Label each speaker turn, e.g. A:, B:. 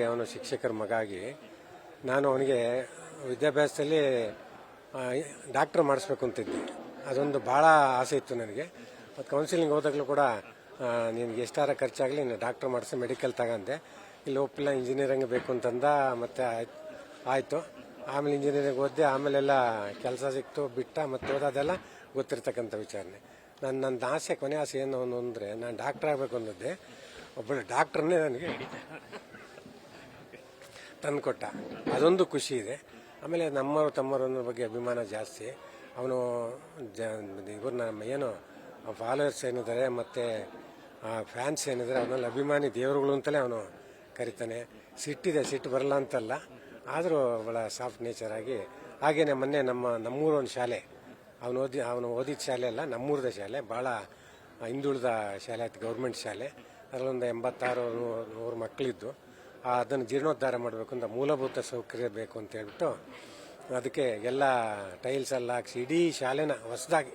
A: ಅವನು ಶಿಕ್ಷಕರ ಮಗ ಆಗಿ ನಾನು ಅವನಿಗೆ ವಿದ್ಯಾಭ್ಯಾಸದಲ್ಲಿ ಡಾಕ್ಟರ್ ಮಾಡಿಸ್ಬೇಕು ಅಂತಿದ್ದೆ. ಅದೊಂದು ಭಾಳ ಆಸೆ ಇತ್ತು ನನಗೆ. ಮತ್ತು ಕೌನ್ಸಿಲಿಂಗ್ ಹೋದಾಗಲೂ ಕೂಡ ನಿನಗೆ ಎಷ್ಟಾರ ಖರ್ಚಾಗಲಿ ನೀನು ಡಾಕ್ಟರ್ ಮಾಡಿಸಿ ಮೆಡಿಕಲ್ ತಗೊಂಡೆ. ಇಲ್ಲಿ ಒಪ್ಪಿಲ್ಲ, ಇಂಜಿನಿಯರಿಂಗ್ ಬೇಕು ಅಂತಂದ. ಮತ್ತು ಆಯಿತು. ಆಮೇಲೆ ಇಂಜಿನಿಯರಿಂಗ್ ಓದಿದೆ. ಆಮೇಲೆಲ್ಲ ಕೆಲಸ ಸಿಕ್ತು, ಬಿಟ್ಟ. ಮತ್ತು ಓದೋದೆಲ್ಲ ಗೊತ್ತಿರ್ತಕ್ಕಂಥ ವಿಚಾರಣೆ. ನನ್ನ ಆಸೆ, ಕೊನೆ ಆಸೆ ಏನು ಅಂದರೆ ನಾನು ಡಾಕ್ಟರ್ ಆಗಬೇಕು ಅನ್ನೋದೇ. ಒಬ್ಬಳು ಡಾಕ್ಟ್ರನ್ನೇ ನನಗೆ ತಂದುಕೊಟ್ಟ. ಅದೊಂದು ಖುಷಿ ಇದೆ. ಆಮೇಲೆ ನಮ್ಮವರು ತಮ್ಮವರು ಅನ್ನೋ ಬಗ್ಗೆ ಅಭಿಮಾನ ಜಾಸ್ತಿ. ಅವನು ಇವ್ರನ್ನ ಏನು ಫಾಲೋವರ್ಸ್ ಏನಿದ್ದಾರೆ ಮತ್ತು ಫ್ಯಾನ್ಸ್ ಏನಿದ್ದಾರೆ ಅವನ್ನೆಲ್ಲ ಅಭಿಮಾನಿ ದೇವರುಗಳು ಅಂತಲೇ ಅವನು ಕರಿತಾನೆ. ಸಿಟ್ಟಿದೆ, ಸಿಟ್ಟು ಬರಲ್ಲ ಅಂತಲ್ಲ, ಆದರೂ ಭಾಳ ಸಾಫ್ಟ್ ನೇಚರ್ ಆಗಿ. ಹಾಗೇನೆ ಮೊನ್ನೆ ನಮ್ಮೂರ ಒಂದು ಶಾಲೆ, ಅವನು ಓದಿದ ಶಾಲೆ ಅಲ್ಲ, ನಮ್ಮೂರದ ಶಾಲೆ, ಭಾಳ ಹಿಂದುಳಿದ ಶಾಲೆ ಆಯ್ತು, ಗೌರ್ಮೆಂಟ್ ಶಾಲೆ. ಅದರಲ್ಲೊಂದು 86-100 ಮಕ್ಕಳಿದ್ದು. ಅದನ್ನು ಜೀರ್ಣೋದ್ಧಾರ ಮಾಡಬೇಕು ಅಂತ ಮೂಲಭೂತ ಸೌಕರ್ಯ ಬೇಕು ಅಂತ ಹೇಳ್ಬಿಟ್ಟು ಅದಕ್ಕೆ ಎಲ್ಲ ಟೈಲ್ಸ್ ಎಲ್ಲ ಹಾಕ್ಸಿ ಇಡೀ ಶಾಲೆನ ಹೊಸದಾಗಿ